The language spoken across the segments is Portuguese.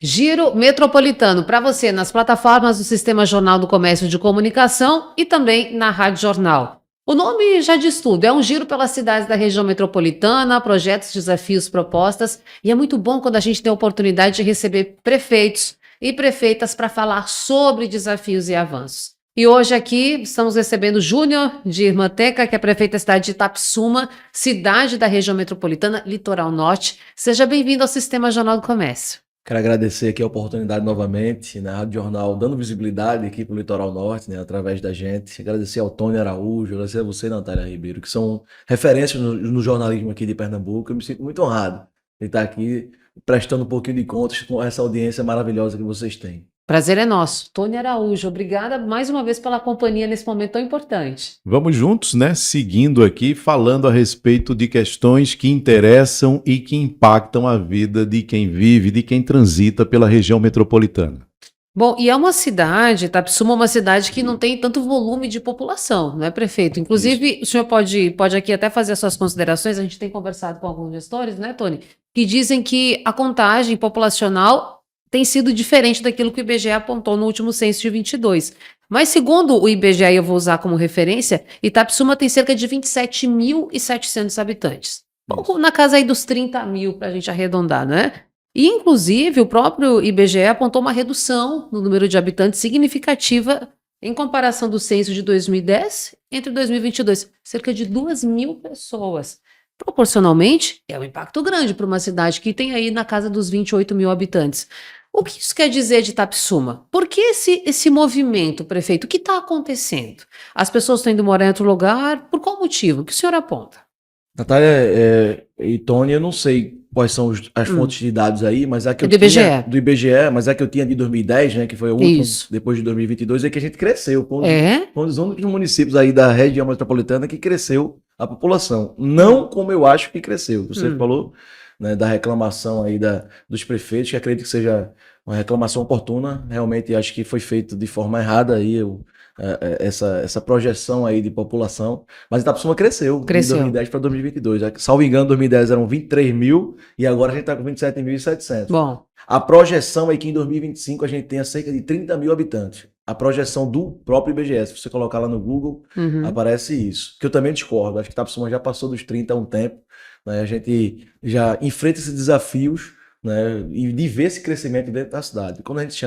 Giro Metropolitano para você nas plataformas do Sistema Jornal do Comércio de Comunicação e também na Rádio Jornal. O nome já diz tudo, é um giro pelas cidades da região metropolitana, projetos, desafios, propostas, e é muito bom quando a gente tem a oportunidade de receber prefeitos e prefeitas para falar sobre desafios e avanços. E hoje aqui estamos recebendo Júnior de Irmanteca, que é prefeito da cidade de Itapissuma, cidade da região metropolitana, Litoral Norte. Seja bem-vindo ao Sistema Jornal do Comércio. Quero agradecer aqui a oportunidade novamente, na Rádio Jornal, dando visibilidade aqui para o Litoral Norte, né, através da gente. Agradecer ao Tony Araújo, agradecer a você, Natália Ribeiro, que são referências no jornalismo aqui de Pernambuco. Eu me sinto muito honrado de estar aqui prestando um pouquinho de contas com essa audiência maravilhosa que vocês têm. Prazer é nosso. Tony Araújo, obrigada mais uma vez pela companhia nesse momento tão importante. Vamos juntos, né? Seguindo aqui, falando a respeito de questões que interessam e que impactam a vida de quem vive, de quem transita pela região metropolitana. Bom, e é uma cidade, Itapissuma é uma cidade que não tem tanto volume de população, não é, prefeito? Inclusive, o senhor pode aqui até fazer as suas considerações, a gente tem conversado com alguns gestores, né, Tony, que dizem que a contagem populacional tem sido diferente daquilo que o IBGE apontou no último censo de 22. Mas segundo o IBGE, eu vou usar como referência, Itapissuma tem cerca de 27.700 habitantes. Pouco na casa aí dos 30 mil, para a gente arredondar, né? E, inclusive, o próprio IBGE apontou uma redução no número de habitantes significativa em comparação do censo de 2010 entre 2022, cerca de 2.000 pessoas. Proporcionalmente, é um impacto grande para uma cidade que tem aí na casa dos 28 mil habitantes. O que isso quer dizer de Itapissuma? Por que esse movimento, prefeito? O que está acontecendo? As pessoas estão indo morar em outro lugar? Por qual motivo? O que o senhor aponta? Natália e Tony, eu não sei quais são as fontes de dados aí, mas a que eu do IBGE. tinha do IBGE, mas a que eu tinha de 2010, né, que foi a última, Isso. depois de 2022, é que a gente cresceu. É? Foi um dos únicos municípios aí da região metropolitana que cresceu a população. Não como eu acho que cresceu. Você falou, né, da reclamação aí dos prefeitos, que acredito que seja uma reclamação oportuna. Realmente acho que foi feito de forma errada aí essa projeção aí de população. Mas Itapissuma cresceu. De 2010 para 2022. Salvo engano, 2010 eram 23 mil e agora a gente está com 27.700. Bom. A projeção é que em 2025 a gente tenha cerca de 30 mil habitantes. A projeção do próprio IBGE, se você colocar lá no Google, aparece isso. Que eu também discordo. Acho que Itapissuma já passou dos 30 há um tempo. Né? A gente já enfrenta esses desafios, né, e de ver esse crescimento dentro da cidade. Quando a gente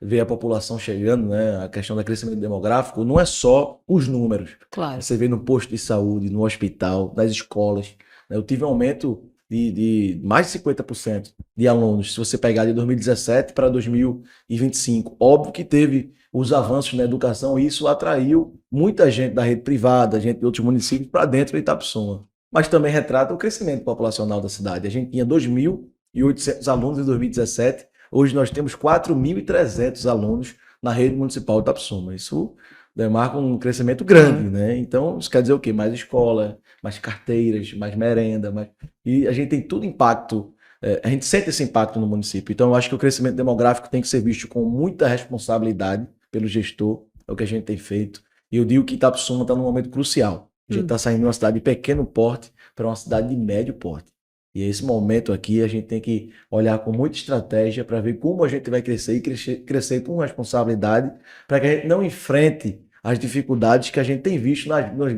vê a população chegando, né, a questão do crescimento demográfico, não é só os números. Claro. Você vê no posto de saúde, no hospital, nas escolas. Né? Eu tive um aumento de mais de 50% de alunos, se você pegar de 2017 para 2025. Óbvio que teve os avanços na educação e isso atraiu muita gente da rede privada, gente de outros municípios para dentro de Itapissuma. Mas também retrata o crescimento populacional da cidade. A gente tinha 2.800 alunos em 2017, hoje nós temos 4.300 alunos na rede municipal de Itapissuma. Isso demarca um crescimento grande, né? Então, isso quer dizer o quê? Mais escola, mais carteiras, mais merenda, e a gente tem tudo impacto, a gente sente esse impacto no município. Então, eu acho que o crescimento demográfico tem que ser visto com muita responsabilidade pelo gestor, é o que a gente tem feito. E eu digo que Itapissuma está num momento crucial. A gente está saindo de uma cidade de pequeno porte para uma cidade de médio porte. E esse momento aqui a gente tem que olhar com muita estratégia para ver como a gente vai crescer e crescer com responsabilidade para que a gente não enfrente as dificuldades que a gente tem visto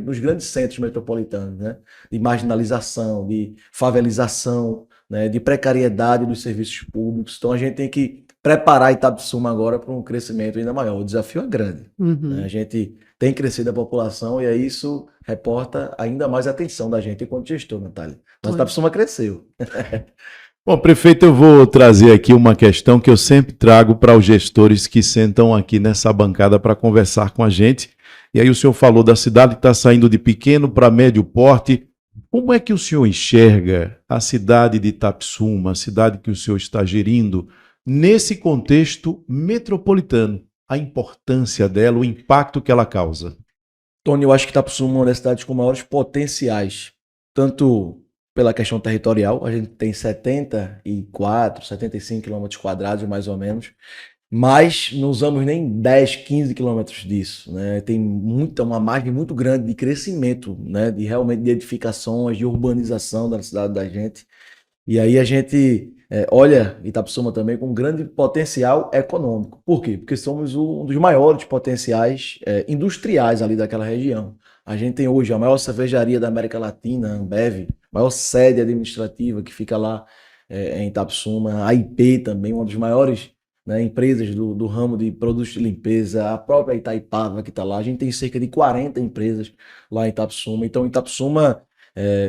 nos grandes centros metropolitanos, né? De marginalização, de favelização, né? De precariedade dos serviços públicos. Então a gente tem que preparar Itapissuma agora para um crescimento ainda maior. O desafio é grande. Né? A gente tem crescido a população e aí isso reporta ainda mais a atenção da gente enquanto gestor, Natália. Mas Itapissuma cresceu. Bom, prefeito, eu vou trazer aqui uma questão que eu sempre trago para os gestores que sentam aqui nessa bancada para conversar com a gente. E aí o senhor falou da cidade que está saindo de pequeno para médio porte. Como é que o senhor enxerga a cidade de Itapissuma, a cidade que o senhor está gerindo, nesse contexto metropolitano? A importância dela, o impacto que ela causa? Tony, eu acho que Itapissuma é uma das cidades com maiores potenciais, tanto pela questão territorial, a gente tem 74, 75 quilômetros quadrados mais ou menos, mas não usamos nem 10, 15 quilômetros disso, né? Tem uma margem muito grande de crescimento, né? De realmente de edificações, de urbanização da cidade da gente. E aí a gente olha Itapsuma também com um grande potencial econômico. Por quê? Porque somos um dos maiores potenciais industriais ali daquela região. A gente tem hoje a maior cervejaria da América Latina, a Ambev, maior sede administrativa que fica lá em Itapsuma, a IP também, uma das maiores, né, empresas do ramo de produtos de limpeza, a própria Itaipava que está lá. A gente tem cerca de 40 empresas lá em Itapsuma. Então, Itapsuma,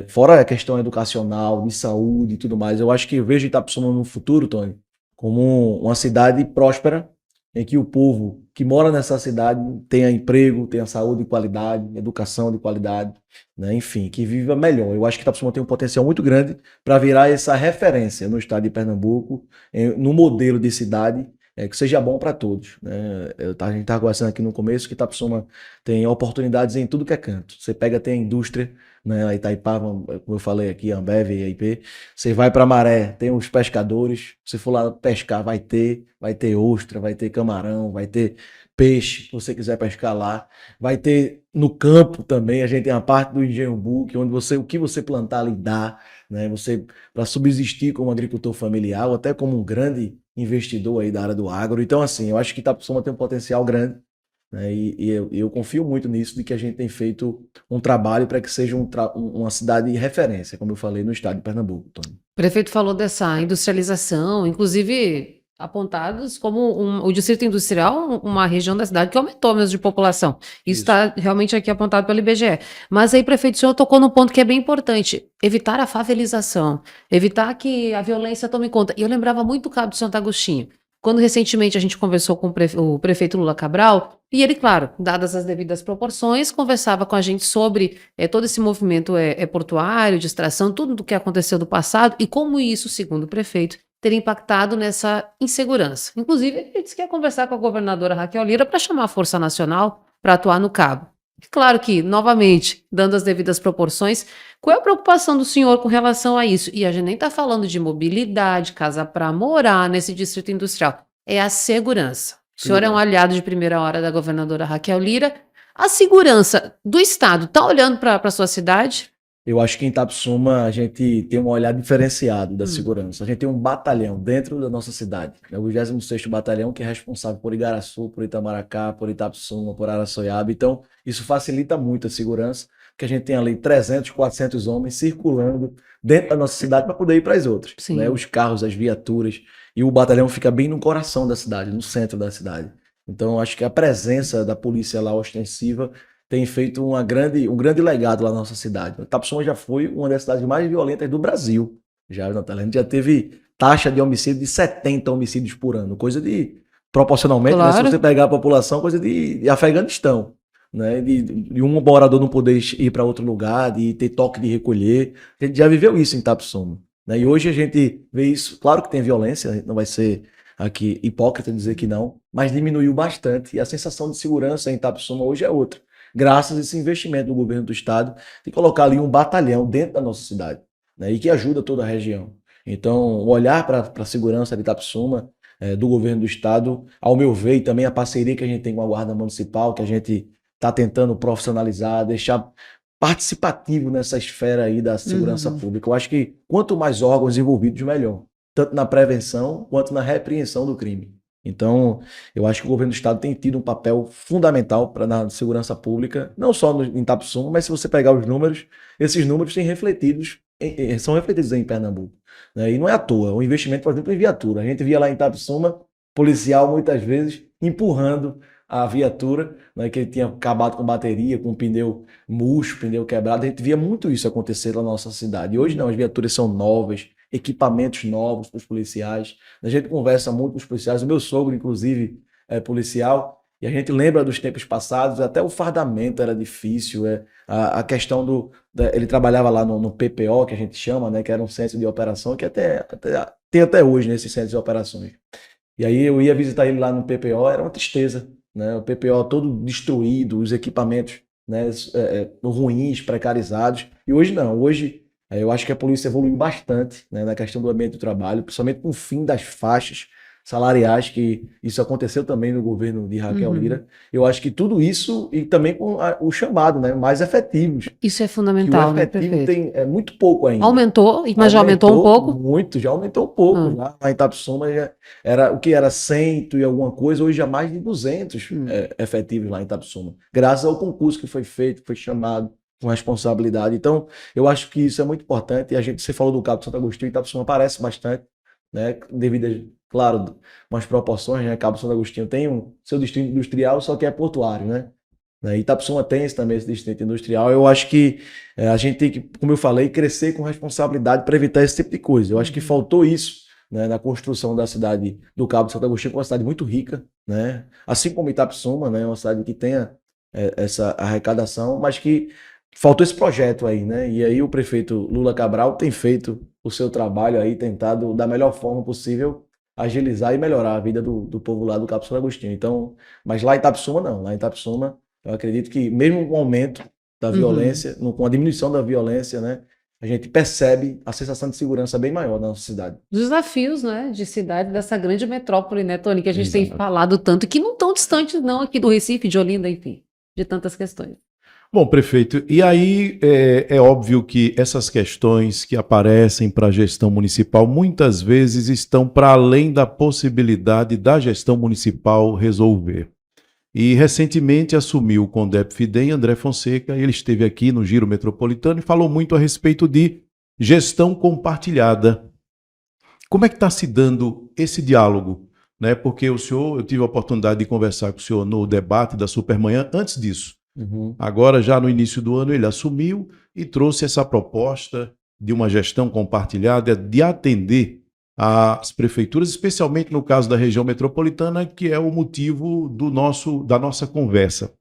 fora a questão educacional, de saúde e tudo mais, eu acho que eu vejo Itapsuma no futuro, Tony, como uma cidade próspera, em que o povo que mora nessa cidade tenha emprego, tenha saúde de qualidade, educação de qualidade, né? Enfim, que viva melhor. Eu acho que Itapsuma tem um potencial muito grande para virar essa referência no estado de Pernambuco, no modelo de cidade, que seja bom para todos, né? A gente estava conversando aqui no começo que Itapsuma tem oportunidades em tudo que é canto. Você pega, tem a indústria, né? A Itaipava, como eu falei aqui, a Ambev e a IP. Você vai para Maré, tem os pescadores. Se for lá pescar, vai ter ostra, vai ter camarão, vai ter peixe, se você quiser pescar lá. Vai ter no campo também, a gente tem a parte do Engenho Book, onde o que você plantar ali dá, né? Você, para subsistir como agricultor familiar, ou até como um grande investidor aí da área do agro. Então, assim, eu acho que Itapsuma tem um potencial grande, né? Eu confio muito nisso, de que a gente tem feito um trabalho para que seja uma cidade de referência, como eu falei, no estado de Pernambuco, Tony. O prefeito falou dessa industrialização, inclusive apontados como o distrito industrial, uma região da cidade que aumentou mesmo de população. Isso Isso. está realmente aqui apontado pelo IBGE. Mas aí, prefeito, o senhor tocou num ponto que é bem importante: evitar a favelização, evitar que a violência tome conta. E eu lembrava muito do Cabo de Santo Agostinho, quando recentemente a gente conversou com o prefeito Lula Cabral, e ele, claro, dadas as devidas proporções, conversava com a gente sobre todo esse movimento portuário, de extração, tudo do que aconteceu do passado e como isso, segundo o prefeito, teria impactado nessa insegurança. Inclusive, ele disse que ia conversar com a governadora Raquel Lira para chamar a Força Nacional para atuar no Cabo. E claro que, novamente, dando as devidas proporções, qual é a preocupação do senhor com relação a isso? E a gente nem está falando de mobilidade, casa para morar nesse distrito industrial. É a segurança. O senhor é um aliado de primeira hora da governadora Raquel Lira. A segurança do Estado está olhando para a sua cidade? Eu acho que em Itapsuma a gente tem um olhar diferenciado da segurança. A gente tem um batalhão dentro da nossa cidade, é o 26º Batalhão, que é responsável por Igaraçu, por Itamaracá, por Itapsuma, por Araçoiaba. Então, isso facilita muito a segurança, porque a gente tem ali 300, 400 homens circulando dentro da nossa cidade para poder ir para as outras, Sim. né? Os carros, as viaturas, e o batalhão fica bem no coração da cidade, no centro da cidade. Então, acho que a presença da polícia lá ostensiva tem feito um grande legado lá na nossa cidade. Itapsuma já foi uma das cidades mais violentas do Brasil. Natália, a gente já teve taxa de homicídio de 70 homicídios por ano, coisa de, proporcionalmente, né, se Claro. você pegar a população, coisa de Afeganistão, né, de um morador não poder ir para outro lugar, de ter toque de recolher. A gente já viveu isso em Itapsuma, né, e hoje a gente vê isso, claro que tem violência, a gente não vai ser aqui hipócrita dizer que não, mas diminuiu bastante, e a sensação de segurança em Itapsuma hoje é outra, graças a esse investimento do governo do estado de colocar ali um batalhão dentro da nossa cidade, né, e que ajuda toda a região. Então, o olhar para a segurança de Itapsuma, do governo do estado, ao meu ver, e também a parceria que a gente tem com a Guarda Municipal, que a gente está tentando profissionalizar, deixar participativo nessa esfera aí da segurança pública. Eu acho que quanto mais órgãos envolvidos, melhor, tanto na prevenção quanto na repreensão do crime. Então, eu acho que o governo do estado tem tido um papel fundamental na segurança pública, não só em Itapsuma, mas se você pegar os números, esses números são refletidos em Pernambuco, né? E não é à toa, o investimento, por exemplo, em viatura. A gente via lá em Itapsuma, policial muitas vezes empurrando a viatura, né, que ele tinha acabado com bateria, com pneu murcho, pneu quebrado. A gente via muito isso acontecer na nossa cidade. E hoje não, as viaturas são novas, equipamentos novos para os policiais. A gente conversa muito com os policiais. O meu sogro, inclusive, é policial, e a gente lembra dos tempos passados, até o fardamento era difícil. A questão ele trabalhava lá no PPO, que a gente chama, né, que era um centro de operação, que tem até hoje nesses centros de operações. E aí eu ia visitar ele lá no PPO, era uma tristeza, né? O PPO todo destruído, os equipamentos, né, ruins, precarizados. E hoje não, hoje eu acho que a polícia evoluiu bastante, né, na questão do ambiente do trabalho, principalmente com o fim das faixas, salariais, que isso aconteceu também no governo de Raquel Lira. Eu acho que tudo isso, e também com o chamado, né, mais efetivos. Isso é Que o fundamental, né, efetivo prefeito? é muito pouco ainda. Aumentou, mas já aumentou um pouco? Muito, já aumentou um pouco. Ah. Lá em Itapsuma era o que era 100 e alguma coisa, hoje já mais de 200 efetivos lá em Itapsuma. Graças ao concurso que foi feito, foi chamado com responsabilidade. Então, eu acho que isso é muito importante. E você falou do Cabo de Santo Agostinho, Itapsuma aparece bastante, né? Devido, claro, umas proporções, né? Cabo de Santo Agostinho tem seu distrito industrial, só que é portuário, né? Itapsuma tem também esse distrito industrial. Eu acho que a gente tem que, como eu falei, crescer com responsabilidade para evitar esse tipo de coisa. Eu acho que faltou isso, né, na construção da cidade do Cabo de Santo Agostinho, que é uma cidade muito rica, né? Assim como Itapsuma, né, uma cidade que tenha essa arrecadação, mas que faltou esse projeto aí, né? E aí o prefeito Lula Cabral tem feito o seu trabalho aí, tentado da melhor forma possível agilizar e melhorar a vida do povo lá do Cabo de Santo Agostinho. Então, mas lá em Itapsuma não, lá em Itapsuma eu acredito que mesmo com o aumento da violência, com a diminuição da violência, né, a gente percebe a sensação de segurança bem maior na nossa cidade. Desafios, né, de cidade dessa grande metrópole, né, Tony, que a gente Exato. tem falado tanto, e que não tão distantes não aqui do Recife, de Olinda, enfim, de tantas questões. Bom, prefeito, e aí é óbvio que essas questões que aparecem para a gestão municipal muitas vezes estão para além da possibilidade da gestão municipal resolver. E recentemente assumiu o CONDEP FIDEM André Fonseca, ele esteve aqui no Giro Metropolitano e falou muito a respeito de gestão compartilhada. Como é que está se dando esse diálogo? Né? Porque eu tive a oportunidade de conversar com o senhor no debate da Supermanhã antes disso. Agora, já no início do ano, ele assumiu e trouxe essa proposta de uma gestão compartilhada, de atender às prefeituras, especialmente no caso da região metropolitana, que é o motivo da nossa conversa.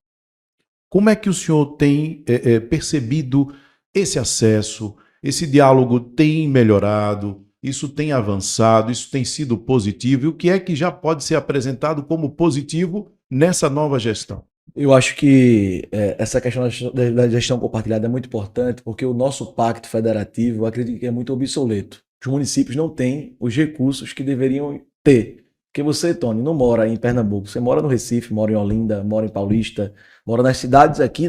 Como é que o senhor tem percebido esse acesso, esse diálogo tem melhorado, isso tem avançado, isso tem sido positivo, e o que é que já pode ser apresentado como positivo nessa nova gestão? Eu acho que essa questão da gestão compartilhada é muito importante, porque o nosso pacto federativo, eu acredito que é muito obsoleto. Os municípios não têm os recursos que deveriam ter. Porque você, Tony, não mora em Pernambuco, você mora no Recife, mora em Olinda, mora em Paulista, mora nas cidades aqui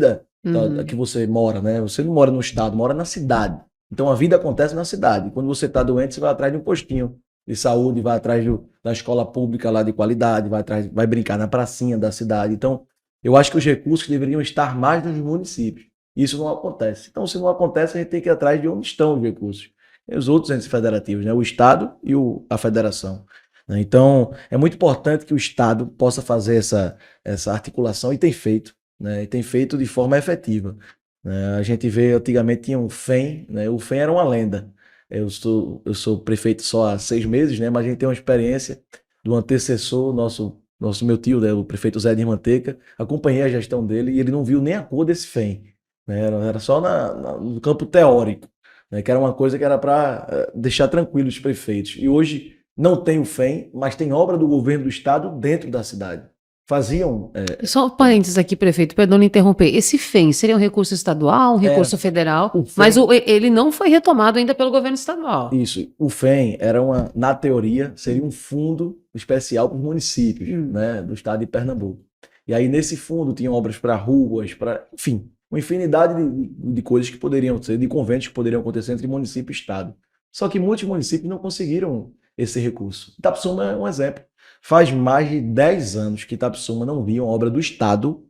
que você mora, né? Você não mora no estado, mora na cidade. Então a vida acontece na cidade. Quando você está doente, você vai atrás de um postinho de saúde, vai atrás da escola pública lá de qualidade, vai brincar na pracinha da cidade. Então, eu acho que os recursos deveriam estar mais nos municípios. Isso não acontece. Então, se não acontece, a gente tem que ir atrás de onde estão os recursos. E os outros entes federativos, né? O Estado e a Federação. Então, é muito importante que o Estado possa fazer essa articulação, e tem feito, né? E tem feito de forma efetiva. A gente vê, antigamente tinha um FEM, né? O FEM era uma lenda. Eu sou prefeito só há 6 meses, né? Mas a gente tem uma experiência do antecessor, meu tio, né, o prefeito Zé de Manteca, acompanhei a gestão dele e ele não viu nem a cor desse FEM. Né? Era só no campo teórico, né, que era uma coisa que era para deixar tranquilos os prefeitos. E hoje não tem o FEM, mas tem obra do governo do estado dentro da cidade. Faziam... Só um parênteses aqui, prefeito, perdão me interromper. Esse FEM seria um recurso estadual, um recurso federal, mas ele não foi retomado ainda pelo governo estadual. Isso. O FEM era na teoria, seria um fundo especial para os municípios, né, do estado de Pernambuco. E aí nesse fundo tinha obras para ruas, enfim, uma infinidade de coisas que poderiam ser, de convênios que poderiam acontecer entre município e estado. Só que muitos municípios não conseguiram esse recurso. Itapsuma é um exemplo. Faz mais de 10 anos que Itapsuma não via uma obra do Estado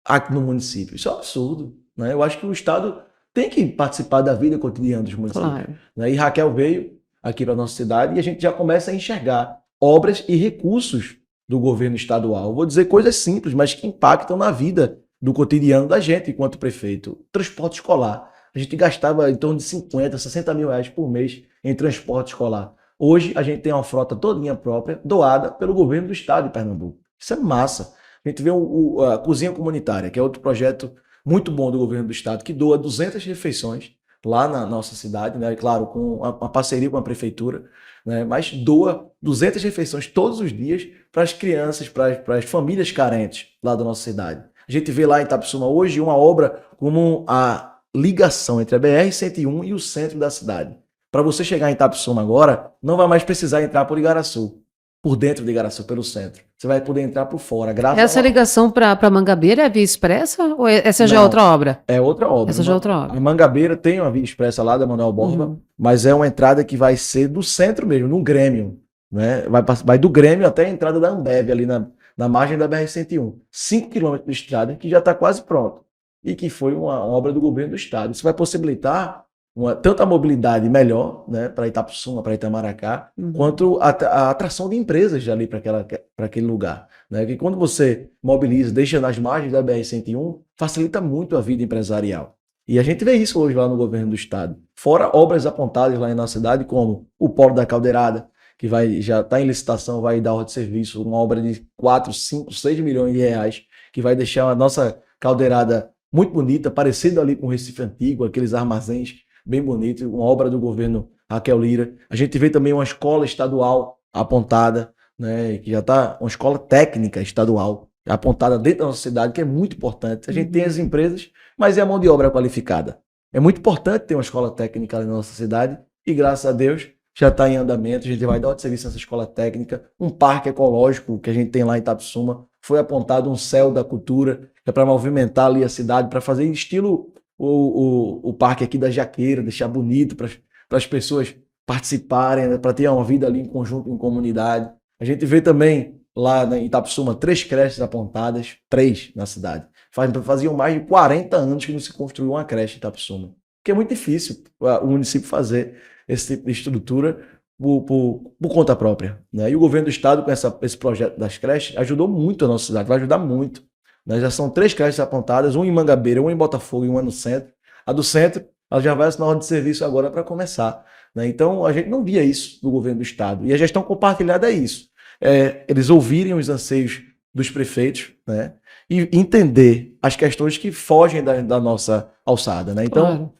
aqui no município. Isso é um absurdo, né? Eu acho que o Estado tem que participar da vida cotidiana dos municípios. Claro. Né? E Raquel veio aqui para a nossa cidade e a gente já começa a enxergar obras e recursos do governo estadual. Eu vou dizer coisas simples, mas que impactam na vida do cotidiano da gente enquanto prefeito. Transporte escolar. A gente gastava em torno de 50, 60 mil reais por mês em transporte escolar. Hoje a gente tem uma frota todinha própria, doada pelo governo do estado de Pernambuco. Isso é massa. A gente vê a Cozinha Comunitária, que é outro projeto muito bom do governo do estado, que doa 200 refeições lá na nossa cidade, né? Claro, com uma parceria com a prefeitura, né? Mas doa 200 refeições todos os dias para as crianças, para as famílias carentes lá da nossa cidade. A gente vê lá em Itapsuma hoje uma obra como a ligação entre a BR-101 e o centro da cidade. Para você chegar em Itapsuma agora, não vai mais precisar entrar por Igaraçu. por dentro de Igaraçu, pelo centro. Você vai poder entrar por fora. Graças Essa ligação para Mangabeira é a Via Expressa ou essa já é Não, outra obra? é outra obra. Essa já é outra obra. A Mangabeira tem uma via expressa lá da Manuel Borba, mas é uma entrada que vai ser do centro mesmo, no Grêmio. Né? Vai do Grêmio até a entrada da Ambev, ali na margem da BR-101. 5 quilômetros de estrada que já está quase pronto. E que foi uma obra do governo do estado. Isso vai possibilitar tanto a mobilidade melhor, né, para Itapissuma, para Itamaracá, quanto a atração de empresas ali para aquele lugar. Né? Que quando você mobiliza, deixa nas margens da BR-101, facilita muito a vida empresarial. E a gente vê isso hoje lá no governo do estado. Fora obras apontadas lá na cidade, como o Polo da Caldeirada, que já está em licitação, vai dar ordem de serviço, uma obra de 4, 5, 6 milhões de reais, que vai deixar a nossa caldeirada muito bonita, parecida ali com o Recife Antigo, aqueles armazéns bem bonitos, uma obra do governo Raquel Lira. A gente vê também uma escola estadual apontada, né, que já está, uma escola técnica estadual apontada dentro da nossa cidade, que é muito importante. A gente tem as empresas, mas é a mão de obra qualificada. É muito importante ter uma escola técnica ali na nossa cidade e, graças a Deus, já está em andamento. A gente vai dar outro serviço nessa escola técnica. Um parque ecológico que a gente tem lá em Itapissuma. Foi apontado um céu da cultura, que é para movimentar ali a cidade, para fazer estilo o parque aqui da Jaqueira, deixar bonito para as pessoas participarem, né, para ter uma vida ali em conjunto, em comunidade. A gente vê também lá em Itapissuma 3 creches apontadas, 3 na cidade. Faziam mais de 40 anos que não se construiu uma creche em Itapissuma, que é muito difícil o município fazer esse tipo de estrutura por conta própria. Né? E o governo do estado, com esse projeto das creches, ajudou muito a nossa cidade, vai ajudar muito. Né? Já são 3 creches apontadas, uma em Mangabeira, uma em Botafogo e uma no centro. A do centro, ela já vai assinar ordem de serviço agora para começar. Né? Então, a gente não via isso do governo do estado. E a gestão compartilhada é isso. Eles ouvirem os anseios dos prefeitos, né? E entender as questões que fogem da nossa alçada. Né? Então, claro,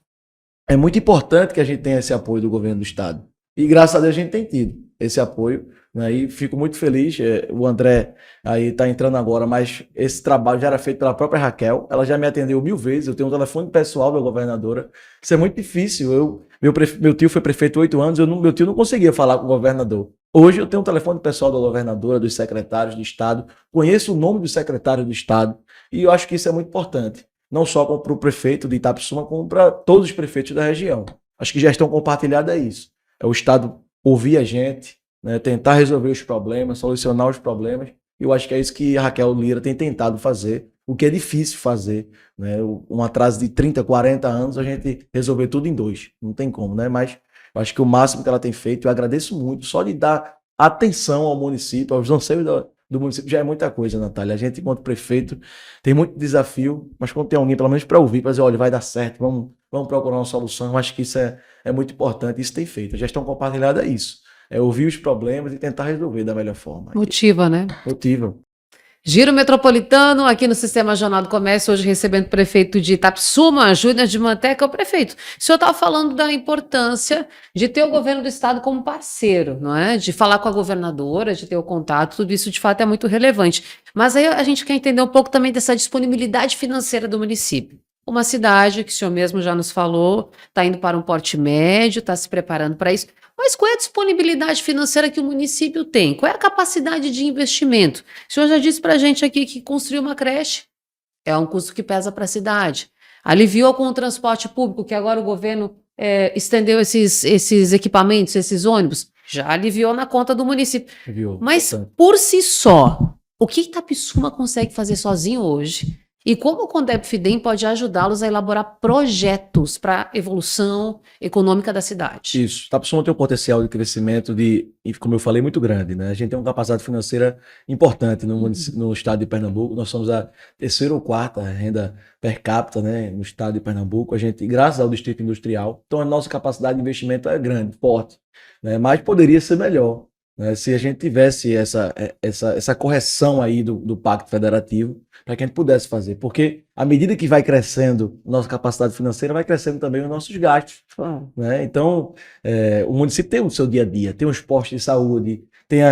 é muito importante que a gente tenha esse apoio do governo do estado. E graças a Deus a gente tem tido esse apoio, né? E fico muito feliz. O André aí está entrando agora, mas esse trabalho já era feito pela própria Raquel. Ela já me atendeu 1000 vezes. Eu tenho um telefone pessoal da governadora. Isso é muito difícil. Meu tio foi prefeito 8 anos, meu tio não conseguia falar com o governador. Hoje eu tenho um telefone pessoal da governadora, dos secretários do estado, conheço o nome do secretário do estado, e eu acho que isso é muito importante. Não só para o prefeito de Itapissuma, como para todos os prefeitos da região. Acho que gestão compartilhada é isso. É o estado ouvir a gente, né, tentar resolver os problemas, solucionar os problemas. E eu acho que é isso que a Raquel Lira tem tentado fazer, o que é difícil fazer. Né? Um atraso de 30, 40 anos, a gente resolver tudo em 2. Não tem como, né? Mas eu acho que o máximo que ela tem feito, eu agradeço muito, só de dar atenção ao município, aos anseios do município, já é muita coisa, Natália. A gente, enquanto prefeito, tem muito desafio, mas quando tem alguém, pelo menos para ouvir, para dizer, olha, vai dar certo, vamos procurar uma solução, eu acho que isso é muito importante, isso tem feito. A gestão compartilhada é isso, é ouvir os problemas e tentar resolver da melhor forma. Motiva, né? Motiva. Giro Metropolitano, aqui no Sistema Jornal do Comércio, hoje recebendo o prefeito de Itapissuma, Júnior de Manteca. O prefeito, o senhor estava falando da importância de ter o governo do estado como parceiro, não é? De falar com a governadora, de ter o contato, tudo isso de fato é muito relevante. Mas aí a gente quer entender um pouco também dessa disponibilidade financeira do município. Uma cidade que o senhor mesmo já nos falou, está indo para um porte médio, está se preparando para isso. Mas qual é a disponibilidade financeira que o município tem? Qual é a capacidade de investimento? O senhor já disse para a gente aqui que construir uma creche é um custo que pesa para a cidade. Aliviou com o transporte público, que agora o governo estendeu esses equipamentos, esses ônibus. Já aliviou na conta do município. Mas, por si só, o que Itapissuma consegue fazer sozinho hoje? E como o Condep-Fidem pode ajudá-los a elaborar projetos para a evolução econômica da cidade? Isso. Itapissuma tem um potencial de crescimento como eu falei, muito grande. Né? A gente tem uma capacidade financeira importante no estado de Pernambuco. Nós somos a 3ª ou 4ª renda per capita, né, no estado de Pernambuco. A gente, graças ao Distrito Industrial, então a nossa capacidade de investimento é grande, forte. Né? Mas poderia ser melhor. Se a gente tivesse essa correção aí do Pacto Federativo, para que a gente pudesse fazer. Porque à medida que vai crescendo nossa capacidade financeira, vai crescendo também os nossos gastos. Né? Então, o município tem o seu dia a dia, tem os postos de saúde, tem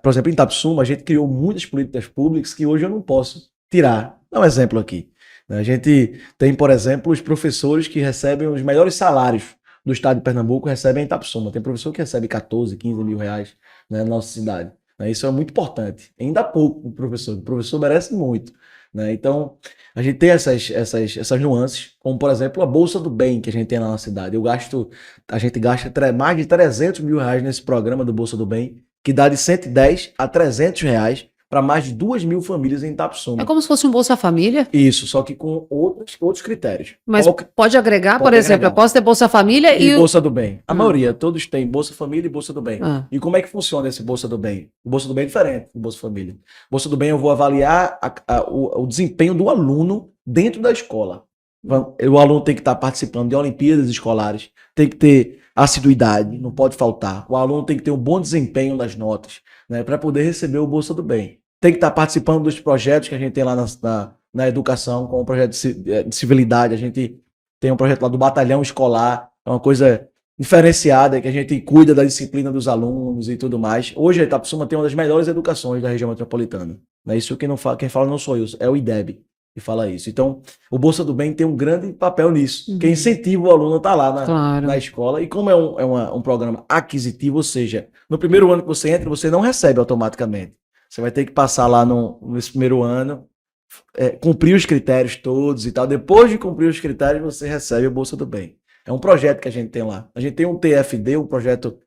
por exemplo, em Itapissuma, a gente criou muitas políticas públicas que hoje eu não posso tirar. Dá um exemplo aqui. A gente tem, por exemplo, os professores que recebem os melhores salários do estado de Pernambuco, recebem em Itapissuma. Tem professor que recebe 14, 15 mil reais, né, na nossa cidade. né? Isso é muito importante. Ainda há pouco o professor merece muito, né? Então, a gente tem essas nuances, como, por exemplo, a Bolsa do Bem que a gente tem lá na cidade. A gente gasta mais de 300 mil reais nesse programa do Bolsa do Bem, que dá de 110 a 300 reais para mais de 2.000 famílias em É Itapsuma. como se fosse um Bolsa Família, Isso, só que com outros critérios. mas Qual que- pode agregar, por Pode exemplo, eu agregar. posso ter Bolsa Família E e... Bolsa do Bem. A Hum. maioria, todos têm Bolsa Família e Bolsa do Bem. Ah, E como é que funciona esse Bolsa do Bem? O Bolsa do Bem é diferente do Bolsa Família. Bolsa do Bem eu vou avaliar o desempenho do aluno dentro da escola. O aluno tem que estar participando de Olimpíadas escolares, tem que ter assiduidade, não pode faltar. O aluno tem que ter um bom desempenho nas notas, né, para poder receber o Bolsa do Bem. Tem que estar participando dos projetos que a gente tem lá na educação, como o projeto de civilidade. A gente tem um projeto lá do batalhão escolar, é uma coisa diferenciada, que a gente cuida da disciplina dos alunos e tudo mais. Hoje a Itapsuma tem uma das melhores educações da região metropolitana. Né? Isso quem fala não sou eu, é o IDEB que fala isso. Então, o Bolsa do Bem tem um grande papel nisso, que incentiva o aluno a estar lá claro. na escola. E como é um programa aquisitivo, ou seja, no primeiro ano que você entra, você não recebe automaticamente. Você vai ter que passar lá nesse primeiro ano, cumprir os critérios todos e tal. Depois de cumprir os critérios, você recebe a Bolsa do Bem. É um projeto que a gente tem lá. A gente tem um TFD, um projeto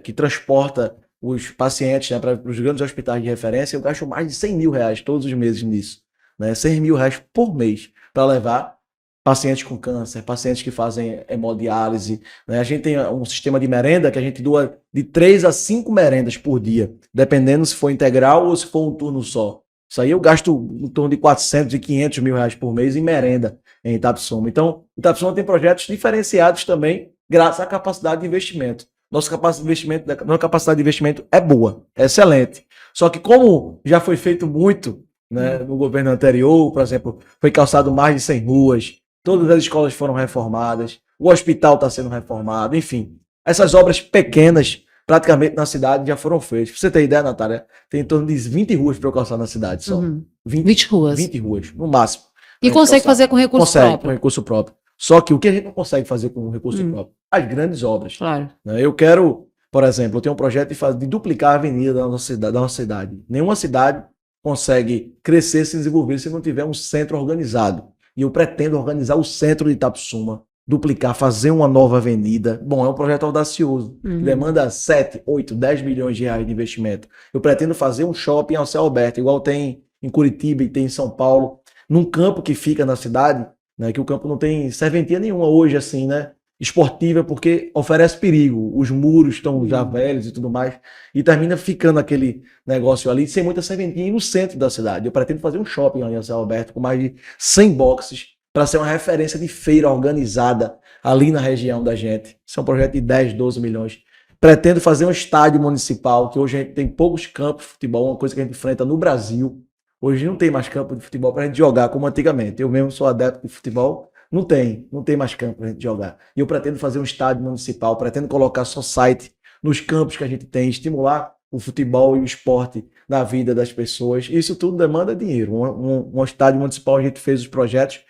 que transporta os pacientes, né, para os grandes hospitais de referência. Eu gasto mais de 100 mil reais todos os meses nisso. Né, 100 mil reais por mês para levar pacientes com câncer, pacientes que fazem hemodiálise. Né? A gente tem um sistema de merenda que a gente doa de 3 a 5 merendas por dia, dependendo se for integral ou se for um turno só. Isso aí eu gasto em torno de 400 e 500 mil reais por mês em merenda em Itapsuma. Então, Itapsuma tem projetos diferenciados também, graças à capacidade de investimento. Nossa capacidade de investimento é boa, é excelente. Só que como já foi feito muito, né, no governo anterior, por exemplo, foi calçado mais de 100 ruas, todas as escolas foram reformadas, o hospital está sendo reformado, enfim. Essas obras pequenas, praticamente na cidade, já foram feitas. Pra você ter ideia, Natália, tem em torno de 20 ruas para eu calçar na cidade só. 20 ruas. 20 ruas, no máximo. E consegue fazer com recurso Consegue, próprio. com recurso próprio. Só que o que a gente não consegue fazer com recurso próprio? As grandes obras. Claro. Né? Eu quero, por exemplo, eu tenho um projeto de duplicar a avenida da nossa cidade. Nenhuma cidade consegue crescer, se desenvolver se não tiver um centro organizado. E eu pretendo organizar o centro de Itapsuma, duplicar, fazer uma nova avenida. Bom, é um projeto audacioso, que demanda 7, 8, 10 milhões de reais de investimento. Eu pretendo fazer um shopping ao céu aberto, igual tem em Curitiba e tem em São Paulo, num campo que fica na cidade, né, que o campo não tem serventia nenhuma hoje, assim, né? Esportiva, porque oferece perigo. Os muros estão já velhos e tudo mais. E termina ficando aquele negócio ali sem muita serventia no centro da cidade. Eu pretendo fazer um shopping ali em céu aberto com mais de 100 boxes para ser uma referência de feira organizada ali na região da gente. Isso é um projeto de 10, 12 milhões. Pretendo fazer um estádio municipal, que hoje a gente tem poucos campos de futebol, uma coisa que a gente enfrenta no Brasil. Hoje não tem mais campo de futebol para a gente jogar como antigamente. Eu mesmo sou adepto de futebol. Não tem mais campo para a gente jogar. E eu pretendo fazer um estádio municipal, pretendo colocar society nos campos que a gente tem, estimular o futebol e o esporte na vida das pessoas. Isso tudo demanda dinheiro. Um estádio municipal, a gente fez os projetos,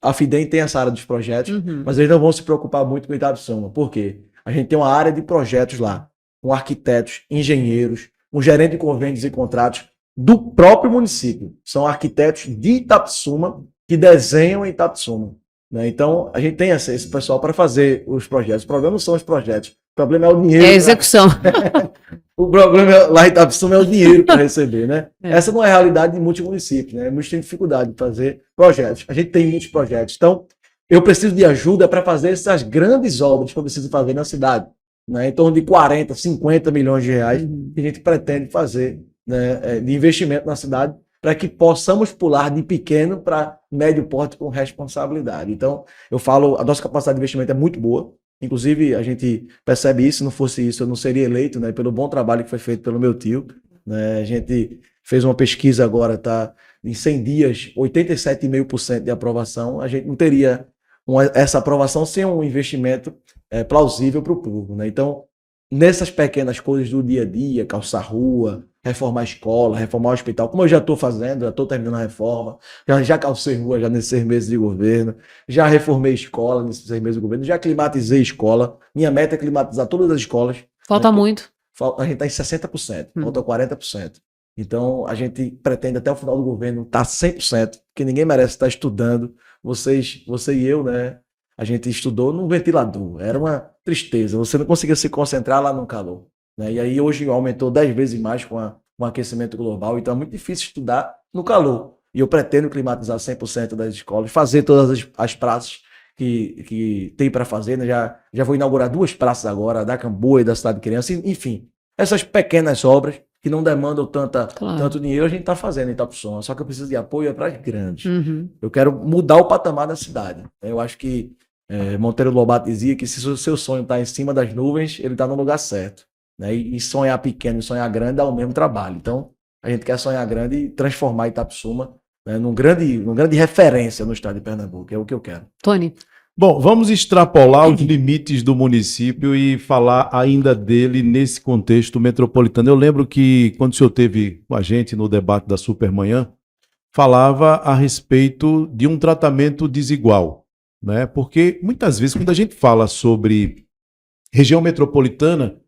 a FIDEM tem essa área dos projetos, mas eles não vão se preocupar muito com o Itapsuma. Por quê? A gente tem uma área de projetos lá, com arquitetos, engenheiros, um gerente de convênios e contratos do próprio município. São arquitetos de Itapsuma que desenham em Itapsuma. Né? Então, a gente tem esse pessoal para fazer os projetos. O problema não são os projetos. O problema é o dinheiro. É a execução. O problema lá em Itapsuma é o dinheiro para receber. Né? Essa não é a realidade de muitos municípios. Né? Muitos têm dificuldade de fazer projetos. A gente tem muitos projetos. Então, eu preciso de ajuda para fazer essas grandes obras que eu preciso fazer na cidade. Né? Em torno de 40, 50 milhões de reais que a gente pretende fazer, né, de investimento na cidade, para que possamos pular de pequeno para médio porte com responsabilidade. Então, eu falo, a nossa capacidade de investimento é muito boa. Inclusive, a gente percebe isso. Se não fosse isso, eu não seria eleito, né, pelo bom trabalho que foi feito pelo meu tio. Né. A gente fez uma pesquisa agora, está em 100 dias, 87,5% de aprovação. A gente não teria essa aprovação sem um investimento plausível para o povo. Né. Então, nessas pequenas coisas do dia a dia, calçar rua, reformar a escola, reformar o hospital, como eu já estou fazendo, já estou terminando a reforma, já calcei rua já nesses 6 meses de governo, já reformei escola nesses 6 meses de governo, já climatizei escola. Minha meta é climatizar todas as escolas. Falta muito. a gente está em 60%, falta 40%. Então, a gente pretende até o final do governo estar 100%, porque ninguém merece estar estudando. Você e eu, né? A gente estudou num ventilador, era uma tristeza. Você não conseguia se concentrar lá no calor, né? E aí hoje aumentou 10 vezes mais com o aquecimento global, então é muito difícil estudar no calor. E eu pretendo climatizar 100% das escolas, fazer todas as praças que tem para fazer, né? Já vou inaugurar 2 praças agora, a da Camboa e da Cidade de Criança, enfim. Essas pequenas obras que não demandam tanto dinheiro, a gente está fazendo em Itapissuma. Só que eu preciso de apoio para as grandes. Eu quero mudar o patamar da cidade. Eu acho que Monteiro Lobato dizia que se o seu sonho está em cima das nuvens, ele está no lugar certo. Né? E sonhar pequeno e sonhar grande dá o mesmo trabalho. Então, a gente quer sonhar grande e transformar Itapissuma, né, numa grande referência no estado de Pernambuco. É o que eu quero. Tony. Bom, vamos extrapolar os limites do município e falar ainda dele nesse contexto metropolitano. Eu lembro que quando o senhor esteve com a gente no debate da Supermanhã, falava a respeito de um tratamento desigual, né? Porque muitas vezes quando a gente fala sobre região metropolitana,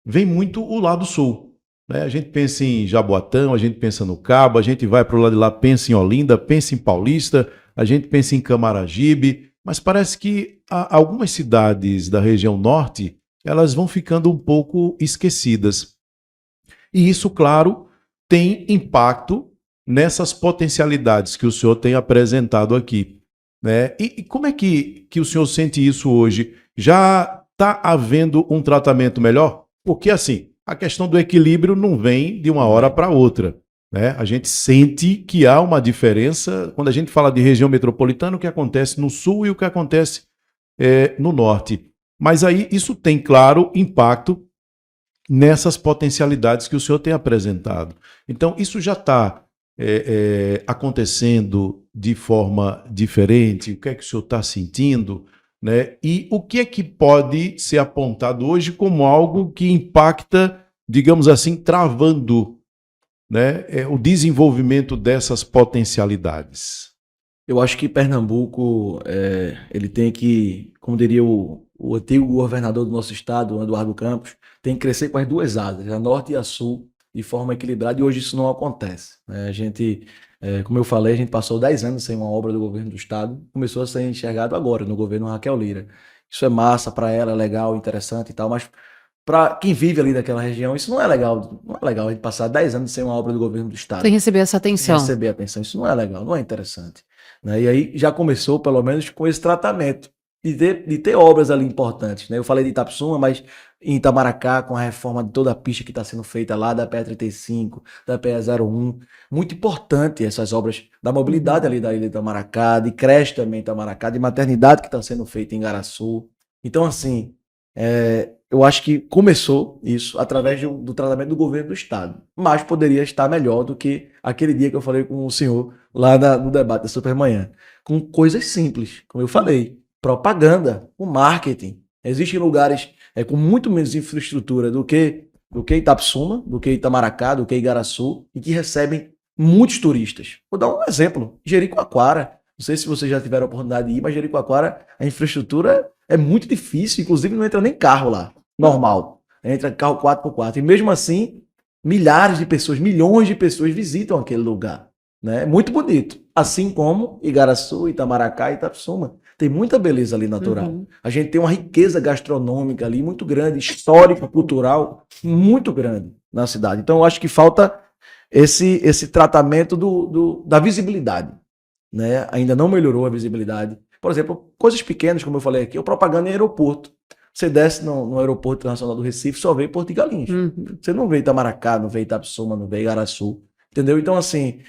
vem muito o lado sul, né? A gente pensa em Jaboatão, a gente pensa no Cabo, a gente vai para o lado de lá, pensa em Olinda, pensa em Paulista, a gente pensa em Camaragibe. Mas parece que algumas cidades da região norte, elas vão ficando um pouco esquecidas. E isso, claro, tem impacto nessas potencialidades que o senhor tem apresentado aqui, né? E como é que o senhor sente isso hoje? Já está havendo um tratamento melhor? Porque, assim, a questão do equilíbrio não vem de uma hora para outra. Né? A gente sente que há uma diferença quando a gente fala de região metropolitana, o que acontece no sul e o que acontece no norte. Mas aí isso tem, claro, impacto nessas potencialidades que o senhor tem apresentado. Então, isso já está acontecendo de forma diferente? O que é que o senhor está sentindo? Né? E o que é que pode ser apontado hoje como algo que impacta, digamos assim, travando, né, o desenvolvimento dessas potencialidades? Eu acho que Pernambuco, ele tem que, como diria o antigo governador do nosso estado, Eduardo Campos, tem que crescer com as 2 asas, a norte e a sul, de forma equilibrada, e hoje isso não acontece. Né? A gente, como eu falei, a gente passou 10 anos sem uma obra do governo do estado, começou a ser enxergado agora, no governo Raquel Lira. Isso é massa para ela, é legal, interessante e tal, mas para quem vive ali daquela região, isso não é legal. Não é legal a gente passar 10 anos sem uma obra do governo do estado. Sem receber essa atenção. Sem receber atenção. Isso não é legal, não é interessante. Né? E aí já começou, pelo menos, com esse tratamento de ter obras ali importantes. Né? Eu falei de Itapissuma, mas em Itamaracá, com a reforma de toda a pista que está sendo feita lá, da PE35, da PE01, muito importante essas obras da mobilidade ali da ilha de Itamaracá, de creche também em Itamaracá, de maternidade que está sendo feita em Igaraçu. Então, assim, eu acho que começou isso através do tratamento do governo do estado, mas poderia estar melhor do que aquele dia que eu falei com o senhor lá no debate da Supermanhã, com coisas simples, como eu falei, propaganda, o marketing. Existem lugares com muito menos infraestrutura do que Itapissuma, do que Itamaracá, do que Igaraçu, e que recebem muitos turistas. Vou dar um exemplo, Jericoacoara. Não sei se vocês já tiveram a oportunidade de ir, mas Jericoacoara, a infraestrutura é muito difícil, inclusive não entra nem carro lá, normal. Entra carro 4x4. E mesmo assim, milhares de pessoas, milhões de pessoas visitam aquele lugar. Né? É muito bonito. Assim como Igaraçu, Itamaracá e Itapissuma. Tem muita beleza ali natural. Uhum. A gente tem uma riqueza gastronômica ali muito grande, histórica, cultural, muito grande na cidade. Então eu acho que falta esse tratamento da visibilidade. Né? Ainda não melhorou a visibilidade. Por exemplo, coisas pequenas, como eu falei aqui, o propaganda em aeroporto. Você desce no aeroporto internacional do Recife, só vê Porto de Galinhas. Uhum. Você não vê Itamaracá, não vê Itapissuma, não vê Igaraçu. Entendeu? Então, assim,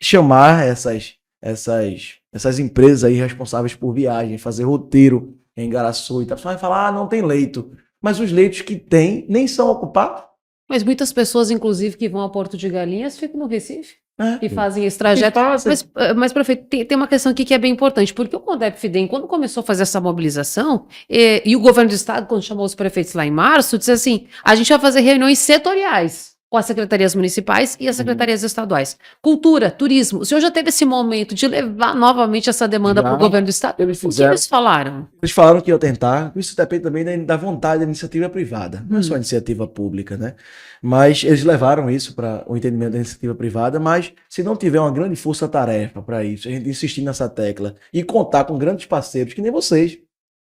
chamar essas empresas aí responsáveis por viagem, fazer roteiro em Igaraçu e Itapissuma, vai falar, não tem leito. Mas os leitos que tem nem são ocupados. Mas muitas pessoas, inclusive, que vão a Porto de Galinhas, ficam no Recife. E fazem esse trajeto. Mas prefeito, tem uma questão aqui que é bem importante, porque o CONDEP-FIDEM, quando começou a fazer essa mobilização, e o governo do estado, quando chamou os prefeitos lá em março, disse assim, a gente vai fazer reuniões setoriais. com as secretarias municipais e as secretarias estaduais. Cultura, turismo. O senhor já teve esse momento de levar novamente essa demanda para o governo do estado? Eles O que fizeram. eles falaram? Eles falaram que iam tentar, isso depende também da vontade da iniciativa privada, não é só a iniciativa pública, né? Mas eles levaram isso para o entendimento da iniciativa privada, mas se não tiver uma grande força-tarefa para isso, a gente insistir nessa tecla e contar com grandes parceiros, que nem vocês,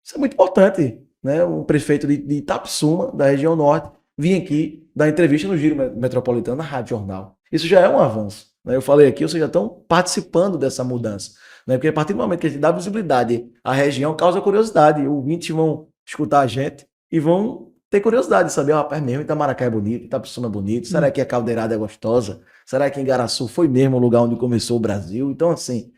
isso é muito importante, né? Um prefeito de Itapsuma, da região norte, vir aqui dar entrevista no Giro Metropolitano, na Rádio Jornal. Isso já é um avanço, né? Eu falei aqui, vocês já estão participando dessa mudança, né? Porque a partir do momento que a gente dá visibilidade à região, causa curiosidade. Os ouvintes vão escutar a gente e vão ter curiosidade de saber, rapaz, mesmo Itamaracá é bonito, Itapsuma é bonito, será que a Caldeirada é gostosa? Será que Igaraçu foi mesmo o lugar onde começou o Brasil? Então, assim,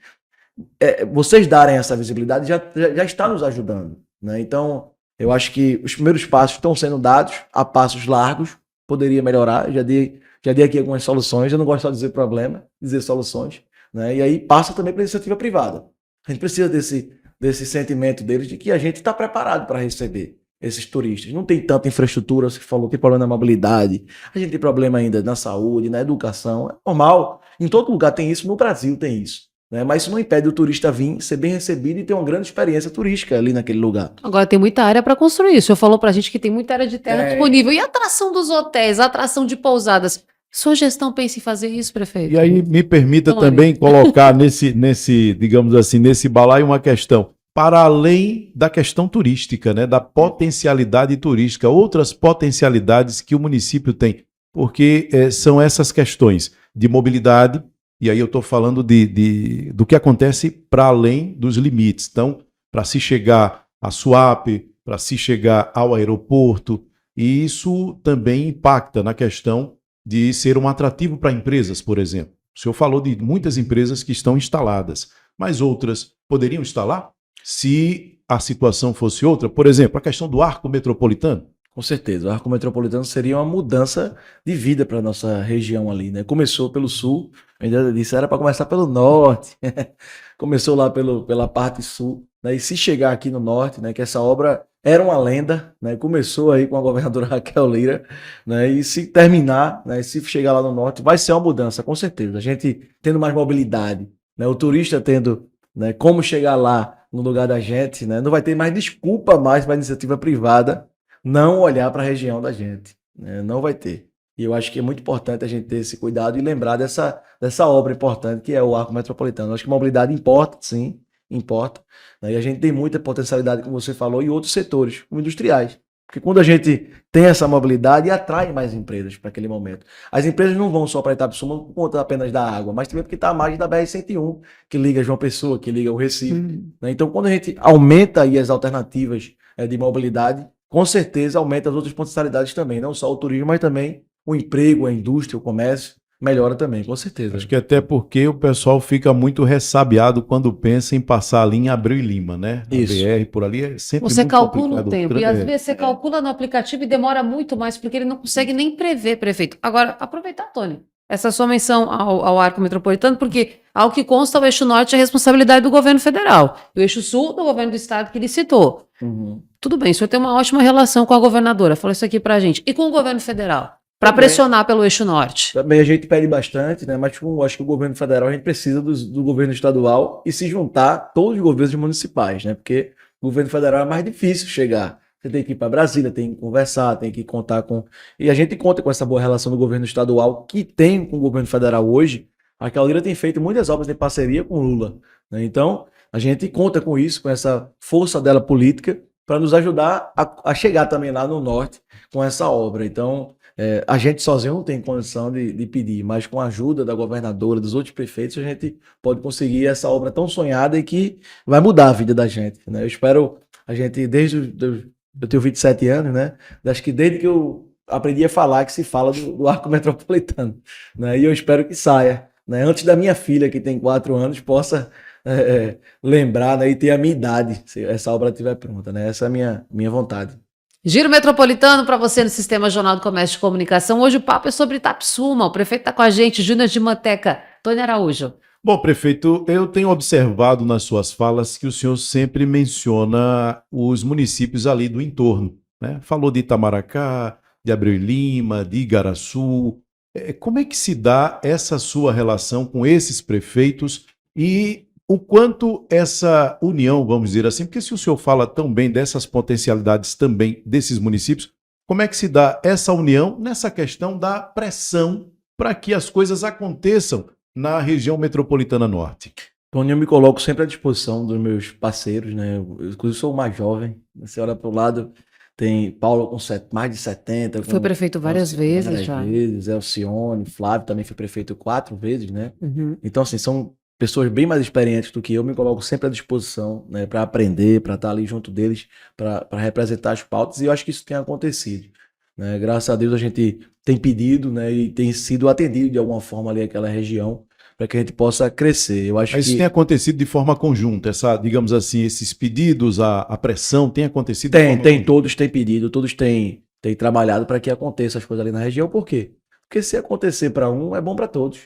vocês darem essa visibilidade já está nos ajudando, né? Então, eu acho que os primeiros passos estão sendo dados a passos largos, poderia melhorar, já dei aqui algumas soluções, eu não gosto só de dizer problema, dizer soluções, né? E aí passa também para a iniciativa privada. A gente precisa desse sentimento deles de que a gente está preparado para receber esses turistas. Não tem tanta infraestrutura, você falou, tem problema na mobilidade, a gente tem problema ainda na saúde, na educação, é normal, em todo lugar tem isso, no Brasil tem isso, né? Mas isso não impede o turista vir, ser bem recebido e ter uma grande experiência turística ali naquele lugar. Agora tem muita área para construir. O senhor falou para a gente que tem muita área de terra disponível. E a atração dos hotéis, a atração de pousadas? Sua gestão pensa em fazer isso, prefeito? E aí me permita Tony. também colocar nesse, digamos assim, nesse balaio uma questão. Para além da questão turística, né, da potencialidade turística, outras potencialidades que o município tem, porque são essas questões de mobilidade, e aí eu estou falando do que acontece para além dos limites. Então, para se chegar à Suape, para se chegar ao aeroporto, e isso também impacta na questão de ser um atrativo para empresas, por exemplo. O senhor falou de muitas empresas que estão instaladas, mas outras poderiam instalar se a situação fosse outra? Por exemplo, a questão do arco metropolitano. Com certeza, o arco metropolitano seria uma mudança de vida para a nossa região ali, né? Começou pelo sul, ainda disse, era para começar pelo norte, começou lá pela parte sul, né? E se chegar aqui no norte, né, que essa obra era uma lenda, né? Começou aí com a governadora Raquel Lira, né? E se terminar, né, se chegar lá no norte, vai ser uma mudança, com certeza. A gente tendo mais mobilidade, né? O turista tendo, né, como chegar lá no lugar da gente, né? Não vai ter mais desculpa mais para a iniciativa privada não olhar para a região da gente, né? Não vai ter. E eu acho que é muito importante a gente ter esse cuidado e lembrar dessa obra importante que é o Arco Metropolitano. Eu acho que mobilidade importa, sim, importa, né? E a gente tem muita potencialidade, como você falou, em outros setores, como industriais. Porque quando a gente tem essa mobilidade, atrai mais empresas para aquele momento. As empresas não vão só para Itapsuma por conta apenas da água, mas também porque está a margem da BR-101, que liga João Pessoa, que liga o Recife. Né? Então, quando a gente aumenta aí as alternativas de mobilidade, com certeza aumenta as outras potencialidades também, não só o turismo, mas também o emprego, a indústria, o comércio, melhora também, com certeza. Acho que até porque o pessoal fica muito ressabiado quando pensa em passar ali em Abreu e Lima, né? Isso. A BR por ali é sempre Você muito calcula complicado. o tempo, e às vezes você calcula no aplicativo e demora muito mais, porque ele não consegue nem prever, prefeito. Agora, aproveitar, Tony, essa sua menção ao arco metropolitano, porque, ao que consta, o eixo norte é responsabilidade do governo federal, e o eixo sul do governo do estado que ele citou. Tudo bem, o senhor tem uma ótima relação com a governadora, falou isso aqui pra gente. E com o governo federal? Para pressionar pelo eixo norte. Também a gente pede bastante, né? Mas eu acho que o governo federal, a gente precisa do governo estadual e se juntar todos os governos municipais, né? Porque o governo federal é mais difícil chegar. Você tem que ir para Brasília, tem que conversar, tem que contar com... E a gente conta com essa boa relação do governo estadual que tem com o governo federal hoje. A Caldeira tem feito muitas obras em parceria com o Lula, né? Então, a gente conta com isso, com essa força dela política, para nos ajudar a chegar também lá no norte com essa obra. Então... a gente sozinho não tem condição de pedir, mas com a ajuda da governadora, dos outros prefeitos, a gente pode conseguir essa obra tão sonhada e que vai mudar a vida da gente, né? Eu espero, a gente, eu tenho 27 anos, né? Acho que desde que eu aprendi a falar que se fala do arco metropolitano, né? E eu espero que saia, né? Antes da minha filha, que tem 4 anos, possa lembrar, né? E ter a minha idade, se essa obra estiver pronta, né? Essa é a minha vontade. Giro Metropolitano para você no Sistema Jornal do Comércio e Comunicação. Hoje o papo é sobre Itapsuma. O prefeito está com a gente, Júnior de Manteca. Tony Araújo. Bom, prefeito, eu tenho observado nas suas falas que o senhor sempre menciona os municípios ali do entorno, né? Falou de Itamaracá, de Abreu e Lima, de Igaraçu, Como é que se dá essa sua relação com esses prefeitos e o quanto essa união, vamos dizer assim, porque se o senhor fala tão bem dessas potencialidades também desses municípios, como é que se dá essa união nessa questão da pressão para que as coisas aconteçam na região metropolitana norte? Tony, eu me coloco sempre à disposição dos meus parceiros, né? Eu, inclusive, sou o mais jovem. Você olha para o lado, tem Paulo com mais de 70. Foi prefeito várias vezes várias já. vezes, Elcione, Flávio também foi prefeito 4 vezes, né? Uhum. Então, assim, são pessoas bem mais experientes do que eu. Me coloco sempre à disposição, né? Para aprender, para estar ali junto deles, para representar as pautas. E eu acho que isso tem acontecido, né? Graças a Deus a gente tem pedido, né? E tem sido atendido de alguma forma ali aquela região, para que a gente possa crescer. Eu acho Mas isso que tem acontecido de forma conjunta, digamos assim, esses pedidos, a pressão tem acontecido de forma tem, conjunta? todos têm pedido, todos têm trabalhado para que aconteça as coisas ali na região. Por quê? Porque se acontecer para um, é bom para todos,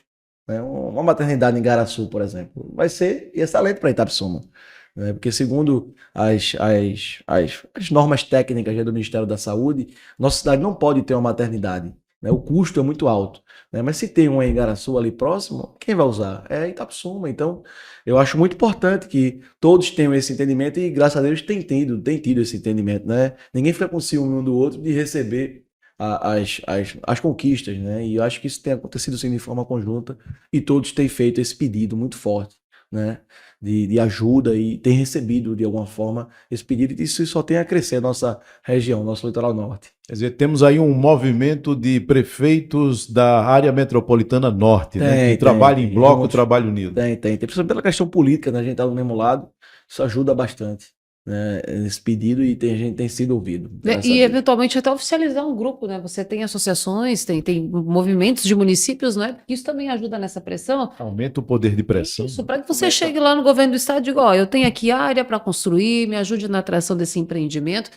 né? Uma maternidade em Garaçu, por exemplo, vai ser excelente para Itapsuma, né? Porque segundo as normas técnicas, né, do Ministério da Saúde, nossa cidade não pode ter uma maternidade, né? O custo é muito alto, né? Mas se tem uma em Igaraçu ali próximo, quem vai usar? É Itapsuma. Então, eu acho muito importante que todos tenham esse entendimento e, graças a Deus, tem tido esse entendimento, né? Ninguém fica com ciúme um do outro de receber as conquistas, né? E eu acho que isso tem acontecido sim de forma conjunta e todos têm feito esse pedido muito forte, né? De ajuda e têm recebido de alguma forma esse pedido, e isso só tem a crescer a nossa região, nosso litoral norte. Quer dizer, temos aí um movimento de prefeitos da área metropolitana norte, né? Que trabalham em bloco, juntos. trabalho unido. Tem. Principalmente pela questão política, né? A gente está do mesmo lado, isso ajuda bastante, né? Nesse pedido, e a gente tem sido ouvido. graças a E Deus. eventualmente até oficializar um grupo, né? Você tem associações, tem movimentos de municípios, né? Isso também ajuda nessa pressão. Aumenta o poder de pressão. Isso, para que você chegue lá no governo do estado e diga, ó, eu tenho aqui área para construir, me ajude na atração desse empreendimento.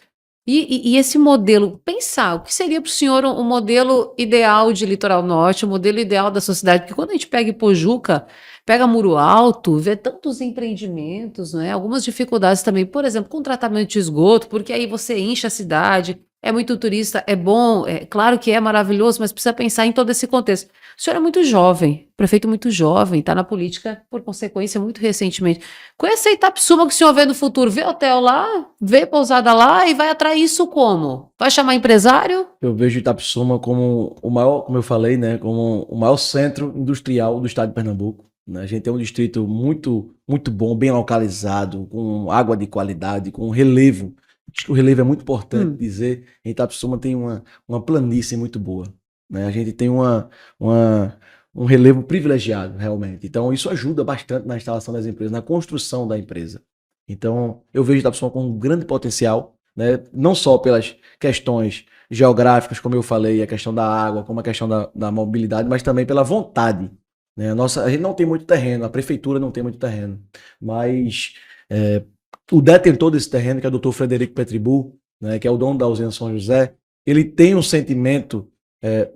E esse modelo, pensar, o que seria para o senhor um modelo ideal de Litoral Norte, um modelo ideal da sociedade? Porque quando a gente pega Ipojuca, pega Muro Alto, vê tantos empreendimentos, né? Algumas dificuldades também, por exemplo, com tratamento de esgoto, porque aí você enche a cidade, é muito turista, é bom, é claro que é maravilhoso, mas precisa pensar em todo esse contexto. O senhor é muito jovem, prefeito muito jovem, está na política, por consequência, muito recentemente. Com essa Itapsuma que o senhor vê no futuro, vê hotel lá, vê pousada lá e vai atrair isso como? Vai chamar empresário? Eu vejo Itapsuma como o maior, como eu falei, né? Como o maior centro industrial do estado de Pernambuco, né? A gente tem um distrito muito, muito bom, bem localizado, com água de qualidade, com relevo. Acho que o relevo é muito importante dizer. Em Itapsuma tem uma planície muito boa, né? A gente tem um relevo privilegiado, realmente. Então, isso ajuda bastante na instalação das empresas, na construção da empresa. Então, eu vejo Itapsuma com um grande potencial, né? Não só pelas questões geográficas, como eu falei, a questão da água, como a questão da mobilidade, mas também pela vontade, né? A gente não tem muito terreno, a prefeitura não tem muito terreno, mas o detentor desse terreno, que é o Dr. Frederico Petribu, né, que é o dono da usina São José, ele tem um sentimento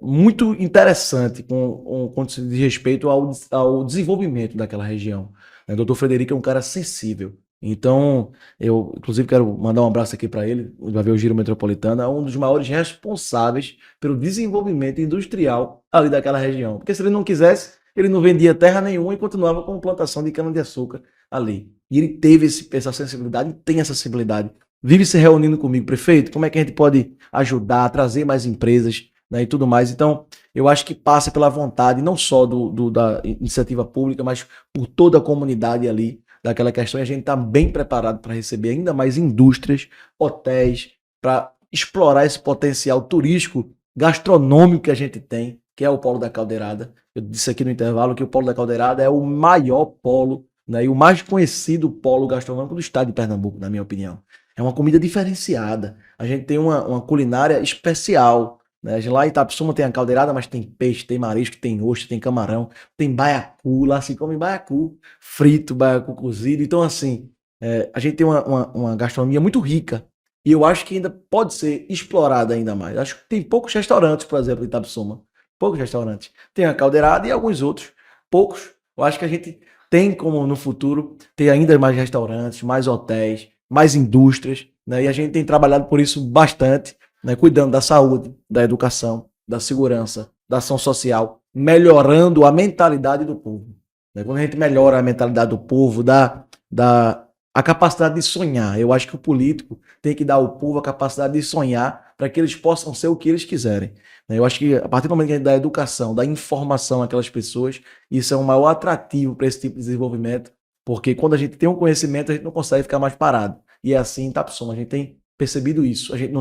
muito interessante com diz respeito ao desenvolvimento daquela região. O Dr. Frederico é um cara sensível. Então, eu, inclusive, quero mandar um abraço aqui para ele, vai ver o Giro Metropolitano, é um dos maiores responsáveis pelo desenvolvimento industrial ali daquela região. Porque se ele não quisesse, ele não vendia terra nenhuma e continuava com plantação de cana-de-açúcar ali. E ele teve essa sensibilidade, e tem essa sensibilidade. Vive se reunindo comigo, prefeito, como é que a gente pode ajudar, trazer mais empresas, né, e tudo mais. Então, eu acho que passa pela vontade, não só da iniciativa pública, mas por toda a comunidade ali, daquela questão, e a gente está bem preparado para receber ainda mais indústrias, hotéis, para explorar esse potencial turístico, gastronômico que a gente tem, que é o Polo da Caldeirada. Eu disse aqui no intervalo que o Polo da Caldeirada é o maior polo, né, e o mais conhecido polo gastronômico do estado de Pernambuco, na minha opinião. É uma comida diferenciada. A gente tem uma culinária especial, né? Lá em Itapsuma tem a caldeirada, mas tem peixe, tem marisco, tem ostra, tem camarão, tem baiacu. Lá se come baiacu frito, baiacu cozido. Então, assim, a gente tem uma gastronomia muito rica. E eu acho que ainda pode ser explorada ainda mais. Acho que tem poucos restaurantes, por exemplo, em Itapsuma. Poucos restaurantes. Tem a caldeirada e alguns outros. Poucos. Eu acho que a gente tem como no futuro ter ainda mais restaurantes, mais hotéis, mais indústrias, né? E a gente tem trabalhado por isso bastante, né? Cuidando da saúde, da educação, da segurança, da ação social, melhorando a mentalidade do povo. Né? Quando a gente melhora a mentalidade do povo, dá a capacidade de sonhar. Eu acho que o político tem que dar ao povo a capacidade de sonhar para que eles possam ser o que eles quiserem. Eu acho que a partir do momento que a gente dá educação, dá informação àquelas pessoas, isso é um maior atrativo para esse tipo de desenvolvimento, porque quando a gente tem um conhecimento, a gente não consegue ficar mais parado. E é assim em Itapissuma, a gente tem percebido isso. A gente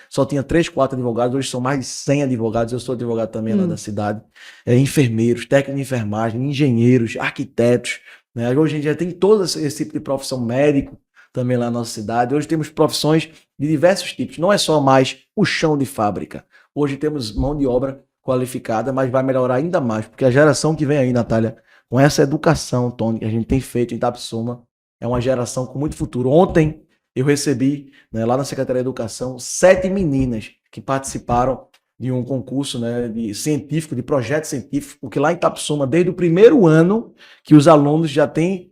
só tinha 3, 4 advogados, hoje são mais de 100 advogados, eu sou advogado também lá da cidade, enfermeiros, técnicos de enfermagem, engenheiros, arquitetos, né? Hoje a gente já tem todo esse tipo de profissão, médico também lá na nossa cidade. Hoje temos profissões de diversos tipos, não é só mais o chão de fábrica. Hoje temos mão de obra qualificada, mas vai melhorar ainda mais, porque a geração que vem aí, Natália, com essa educação, Tony, que a gente tem feito em Itapissuma, é uma geração com muito futuro. Ontem eu recebi, né, lá na Secretaria de Educação, 7 meninas que participaram de um concurso, né, científico, de projeto científico, porque lá em Itapissuma, desde o primeiro ano que os alunos já têm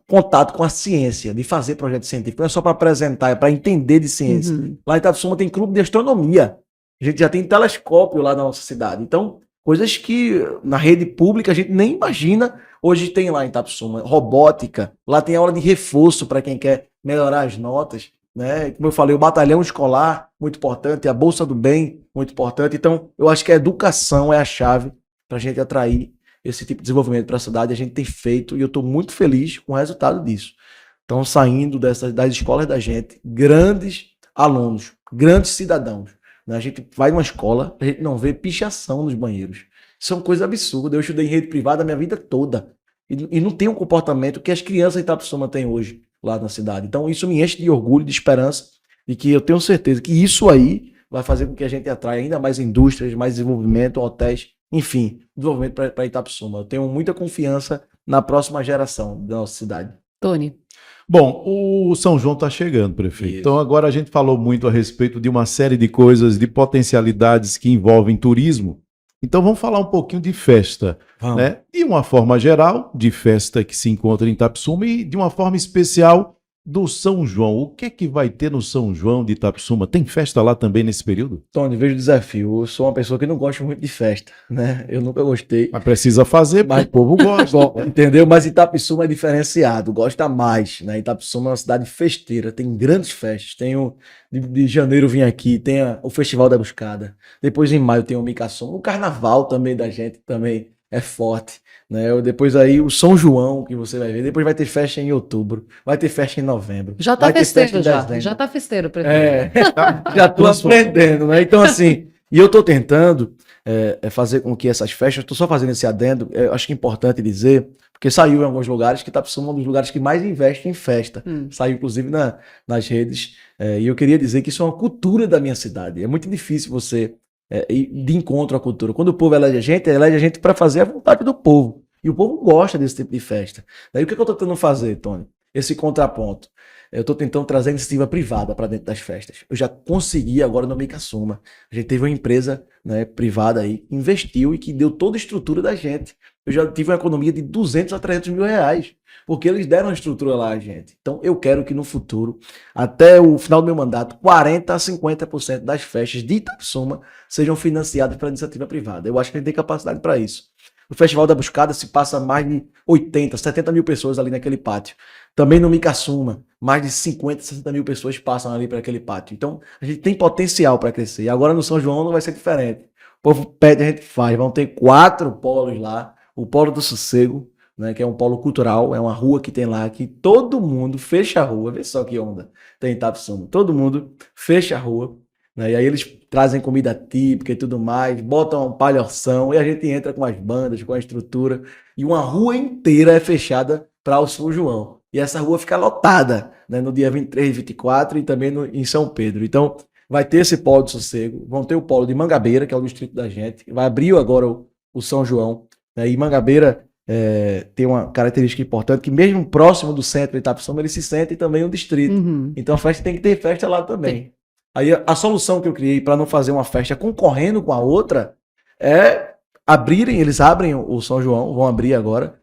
contato com a ciência, de fazer projeto científico. Não é só para apresentar, é para entender de ciência. Lá em Itapissuma tem clube de astronomia. A gente já tem telescópio lá na nossa cidade. Então, coisas que na rede pública a gente nem imagina. Hoje tem lá em Itapissuma robótica. Lá tem aula de reforço para quem quer melhorar as notas, né? Como eu falei, o batalhão escolar, muito importante. A Bolsa do Bem, muito importante. Então, eu acho que a educação é a chave para a gente atrair esse tipo de desenvolvimento para a cidade. A gente tem feito e eu estou muito feliz com o resultado disso. Estão saindo das escolas da gente grandes alunos, grandes cidadãos. A gente vai numa escola, a gente não vê pichação nos banheiros. Isso é uma coisa absurda. Eu estudei em rede privada a minha vida toda. E não tem um comportamento que as crianças em Itapissuma têm hoje lá na cidade. Então isso me enche de orgulho, de esperança, e que eu tenho certeza que isso aí vai fazer com que a gente atraia ainda mais indústrias, mais desenvolvimento, hotéis, enfim, desenvolvimento para Itapissuma. Eu tenho muita confiança na próxima geração da nossa cidade. Tony. Bom, o São João está chegando, prefeito. Isso. Então agora a gente falou muito a respeito de uma série de coisas, de potencialidades que envolvem turismo. Então vamos falar um pouquinho de festa, né? De uma forma geral, de festa que se encontra em Itapissuma e de uma forma especial do São João. O que é que vai ter no São João de Itapissuma? Tem festa lá também nesse período? Tony, vejo o desafio. Eu sou uma pessoa que não gosta muito de festa, né? Eu nunca gostei. Mas precisa fazer, porque o povo gosta. Entendeu? Mas Itapissuma é diferenciado, gosta mais, né? Itapissuma é uma cidade festeira, tem grandes festas. Tem de janeiro vim aqui, tem o Festival da Buscada. Depois em maio tem o Micaçum. O Carnaval também da gente também é forte, né? Depois aí o São João que você vai ver. Depois vai ter festa em outubro, vai ter festa em novembro. Já tá vai ter festeiro, festa em já. dezembro. Já tá festeiro, prefeito. Já tô aprendendo, né? Então assim, e eu tô tentando fazer com que essas festas, tô só fazendo esse adendo, acho que é importante dizer, porque saiu em alguns lugares que Itapissuma é um dos lugares que mais investe em festa. Saiu inclusive nas redes, e eu queria dizer que isso é uma cultura da minha cidade. É muito difícil você ir de encontro à cultura. Quando o povo elege a gente para fazer a vontade do povo. E o povo gosta desse tipo de festa. Daí o que eu tô tentando fazer, Tony? Esse contraponto. Eu estou tentando trazer iniciativa privada para dentro das festas. Eu já consegui agora no Micaçuma. A gente teve uma empresa, né, privada aí, que investiu e que deu toda a estrutura da gente. Eu já tive uma economia de 200 a 300 mil reais, porque eles deram a estrutura lá a gente. Então eu quero que no futuro, até o final do meu mandato, 40 a 50% das festas de Itapissuma sejam financiadas pela iniciativa privada. Eu acho que a gente tem capacidade para isso. No Festival da Buscada se passa mais de 80, 70 mil pessoas ali naquele pátio. Também no Micaçuma, mais de 50, 60 mil pessoas passam ali para aquele pátio. Então, a gente tem potencial para crescer. E agora no São João não vai ser diferente. O povo pede, a gente faz. Vão ter 4 polos lá. O Polo do Sossego, né, que é um polo cultural, é uma rua que tem lá, que todo mundo fecha a rua. Vê só que onda tem em Itapissuma. Todo mundo fecha a rua. Né, e aí eles trazem comida típica e tudo mais, botam um palhoção e a gente entra com as bandas, com a estrutura. E uma rua inteira é fechada para o São João. E essa rua fica lotada, né, no dia 23 e 24 e também em São Pedro. Então, vai ter esse polo de sossego, vão ter o polo de Mangabeira, que é o distrito da gente, vai abrir agora o São João. Né, e Mangabeira tem uma característica importante, que mesmo próximo do centro de Itapissuma, ele se sente também um distrito. Então, a festa tem que ter festa lá também. Aí, a solução que eu criei para não fazer uma festa concorrendo com a outra é eles abrem o São João, vão abrir agora,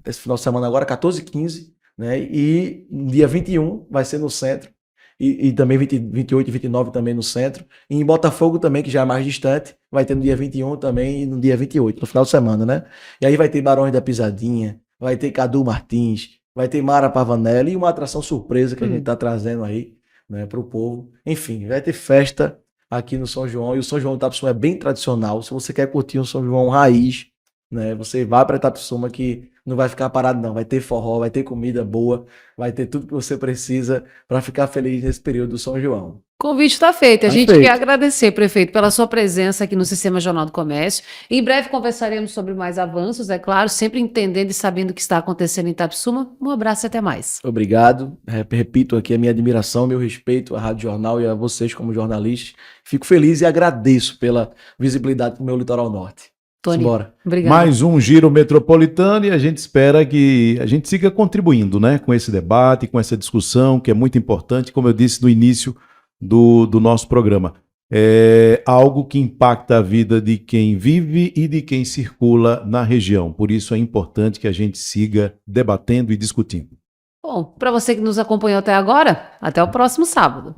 esse final de semana agora, 14 e 15, né? E no dia 21 vai ser no centro. e também 28 e 29 também no centro. E em Botafogo também, que já é mais distante, vai ter no dia 21 também e no dia 28, no final de semana, né? E aí vai ter Barões da Pisadinha, vai ter Cadu Martins, vai ter Mara Pavanelli e uma atração surpresa que a gente tá trazendo aí, né, pro povo. Enfim, vai ter festa aqui no São João, e o São João de Itapissuma é bem tradicional. Se você quer curtir um São João raiz, né, você vai para Itapissuma que não vai ficar parado não, vai ter forró, vai ter comida boa, vai ter tudo que você precisa para ficar feliz nesse período do São João. O convite está feito. A Tá gente feito. quer agradecer, prefeito, pela sua presença aqui no Sistema Jornal do Comércio. Em breve conversaremos sobre mais avanços, é claro, sempre entendendo e sabendo o que está acontecendo em Itapissuma. Um abraço e até mais. Obrigado. Repito aqui a minha admiração, meu respeito à Rádio Jornal e a vocês como jornalistas. Fico feliz e agradeço pela visibilidade do meu litoral norte. Tony, Simbora. obrigado. Mais um Giro Metropolitano e a gente espera que a gente siga contribuindo, né, com esse debate, com essa discussão, que é muito importante, como eu disse no início do nosso programa. É algo que impacta a vida de quem vive e de quem circula na região. Por isso é importante que a gente siga debatendo e discutindo. Bom, para você que nos acompanhou até agora, até o próximo sábado.